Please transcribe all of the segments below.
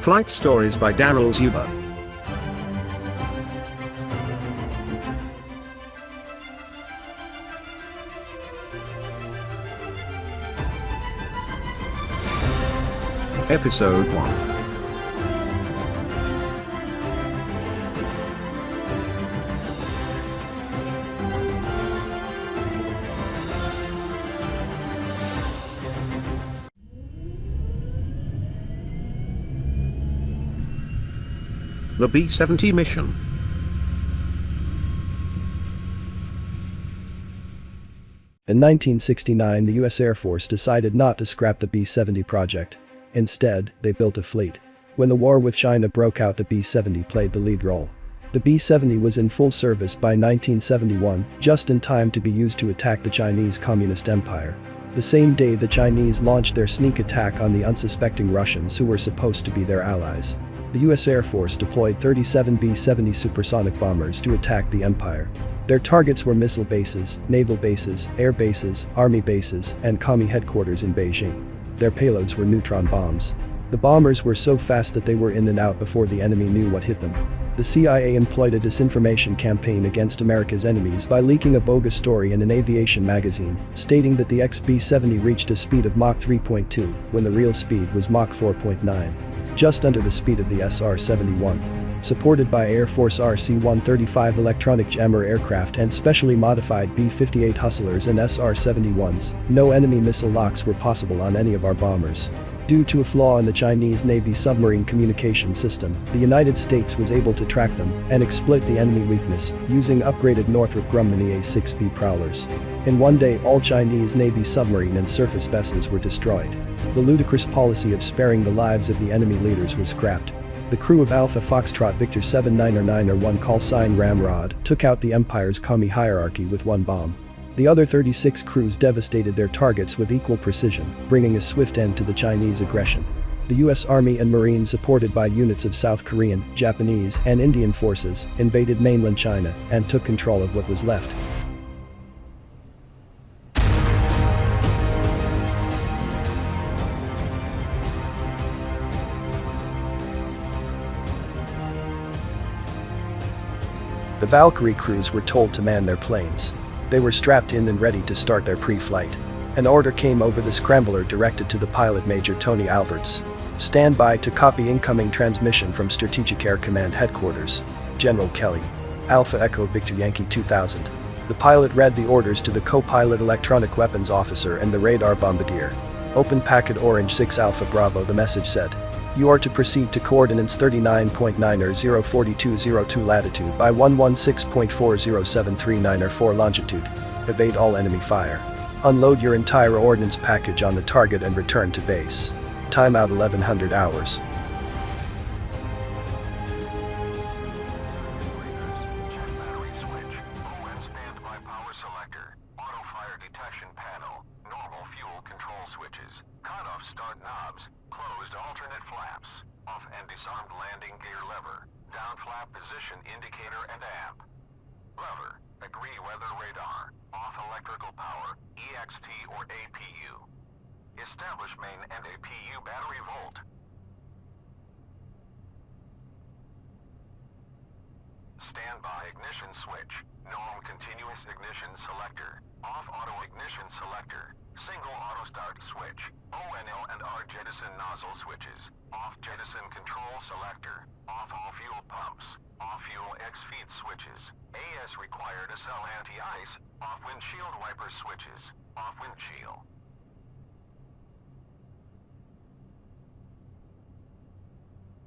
Flight Stories by Daryl Zuber. Episode 1. The B-70 mission. In 1969, the U.S. Air Force decided not to scrap the B-70 project. Instead, they built a fleet. When the war with China broke out, the B-70 played the lead role. The B-70 was in full service by 1971, just in time to be used to attack the Chinese Communist Empire. The same day, the Chinese launched their sneak attack on the unsuspecting Russians who were supposed to be their allies. The U.S. Air Force deployed 37 B-70 supersonic bombers to attack the empire. Their targets were missile bases, naval bases, air bases, army bases, and commie headquarters in Beijing. Their payloads were neutron bombs. The bombers were so fast that they were in and out before the enemy knew what hit them. The CIA employed a disinformation campaign against America's enemies by leaking a bogus story in an aviation magazine, stating that the B-70 reached a speed of Mach 3.2, when the real speed was Mach 4.9. Just under the speed of the SR-71. Supported by Air Force RC-135 electronic jammer aircraft and specially modified B-58 Hustlers and SR-71s, no enemy missile locks were possible on any of our bombers. Due to a flaw in the Chinese Navy submarine communication system, the United States was able to track them and exploit the enemy weakness using upgraded Northrop Grumman EA-6B prowlers. In one day, all Chinese Navy submarine and surface vessels were destroyed. The ludicrous policy of sparing the lives of the enemy leaders was scrapped. The crew of Alpha Foxtrot Victor 7991 call sign Ramrod took out the Empire's commie hierarchy with one bomb. The other 36 crews devastated their targets with equal precision, bringing a swift end to the Chinese aggression. The U.S. Army and Marines, supported by units of South Korean, Japanese, and Indian forces, invaded mainland China and took control of what was left. The Valkyrie crews were told to man their planes. They were strapped in and ready to start their pre-flight. An order came over the scrambler directed to the pilot Major Tony Alberts. Stand by to copy incoming transmission from Strategic Air Command Headquarters. General Kelly. Alpha Echo Victor Yankee 2000. The pilot read the orders to the co-pilot electronic weapons officer and the radar bombardier. Open packet Orange 6 Alpha Bravo, the message said. You are to proceed to coordinates 39.9 04202 latitude by 116.40739 longitude. Evade all enemy fire. Unload your entire ordnance package on the target and return to base. Timeout 1100 hours. Cut-off start knobs, closed alternate flaps, off and disarmed landing gear lever, down flap position indicator and amp. Lever, agree weather radar, off electrical power, EXT or APU. Establish main and APU battery volt. Standby ignition switch, norm continuous ignition selector, off auto ignition selector, single auto start switch, ONL and R jettison nozzle switches, off jettison control selector, off all fuel pumps, off fuel X feed switches, AS required to sell anti-ice, off windshield wiper switches, off windshield.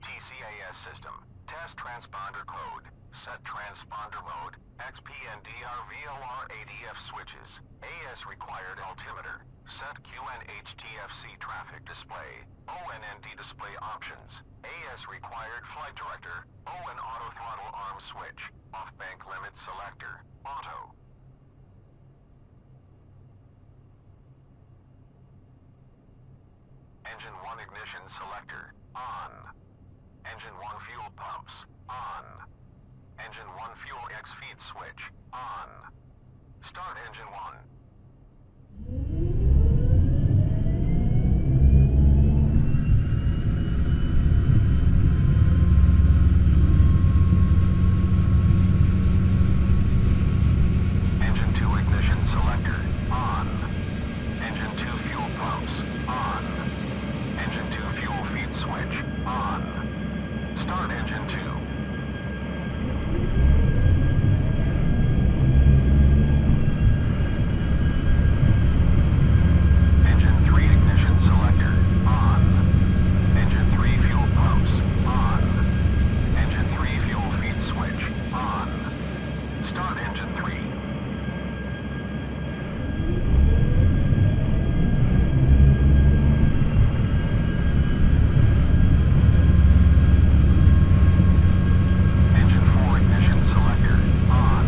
TCAS system, test transponder code, set transponder mode, XPNDR VOR ADF switches, AS required altimeter, set QNHTFC traffic display, ONND display options, AS required flight director, ON auto throttle arm switch, off bank limit selector, auto. Engine 1 ignition selector, on. Engine 1 fuel pumps, on. Engine 1 fuel X feed switch, on. Start engine 1. Start engine 3. Engine 4 ignition selector on.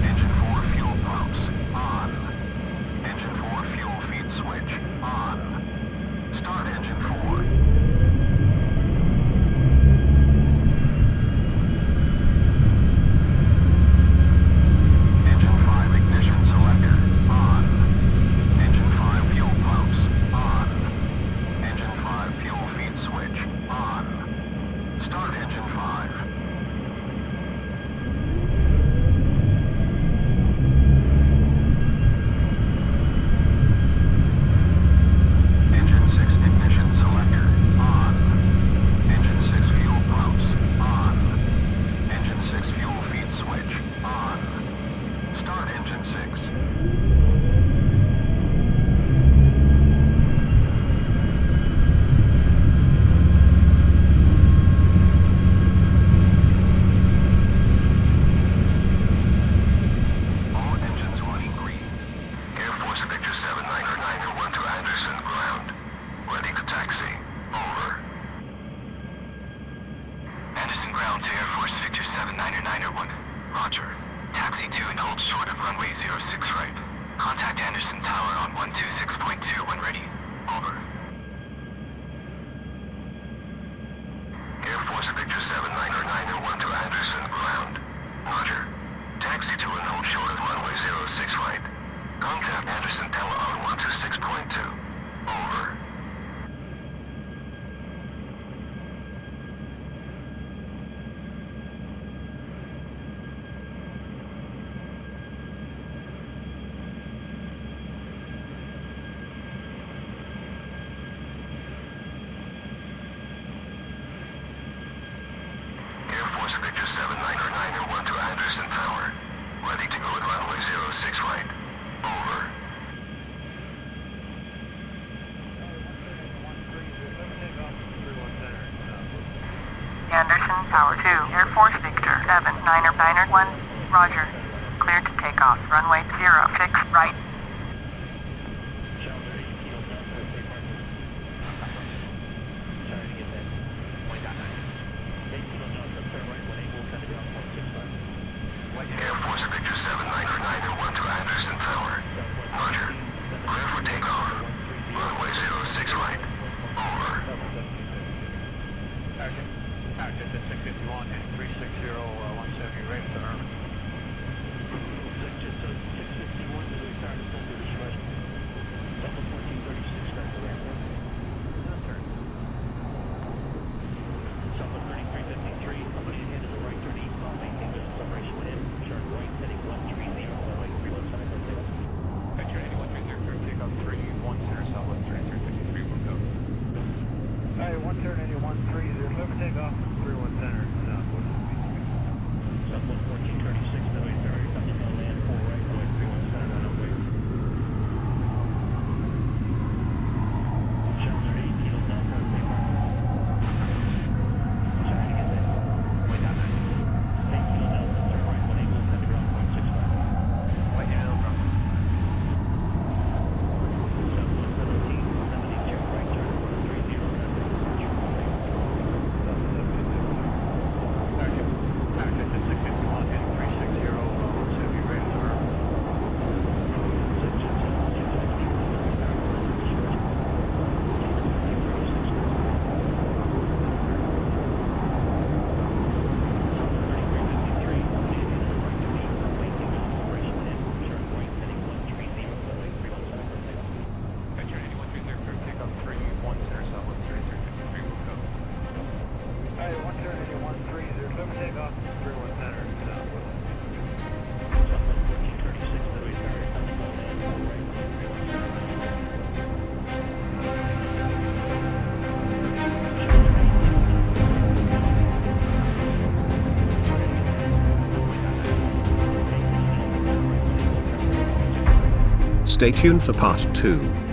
Engine 4 fuel pumps on. Engine 4 fuel feed switch on. Start engine 4. Engine 5 ignition selector on. Engine 5 fuel pumps on. Engine 5 fuel feed switch on. Start engine 5. Engine 6 ignition selector on. Engine 6 fuel pumps on. Engine 6 fuel feed switch on. Start engine 6. All engines running green. Air Force Victor 7991 to Anderson ground. Ready to taxi. Over. Anderson ground to Air Force Victor 7991. Roger. Taxi to and hold short of runway 06 right. Contact Anderson Tower on 126.2 when ready. Over. Air Force Victor 7991 to Anderson ground. Roger. Taxi to and hold short of runway 06 right. Contact Anderson Tower on 126.2. Over. Air Force Victor 7991 to Anderson Tower. Ready to go at runway 06 right. Over. Anderson Tower 2, Air Force Victor 7991, Roger. Cleared to take off, runway 06 right. Air Force Victor 7991 to Anderson Tower. Roger. Clear for takeoff. Runway 06 right. Over. Active at 651 and 360 170 ready to earn. 651 to the start of the stretch. Double 1436 start the ramp. Southwest 3353, push ahead to the right 30 east, maintain the separation in, sharp right, heading 130, runway 317. Venture 8130, takeoff 31 center, Southwest 3353, will go. Alright, 130, clear for takeoff, 31 center, Southwest. Southwest 1436, the way ferry, coming to land 4 right, runway 31 center, runway. Shelter 8, Kilo Delta, takeoff. Stay tuned for part 2.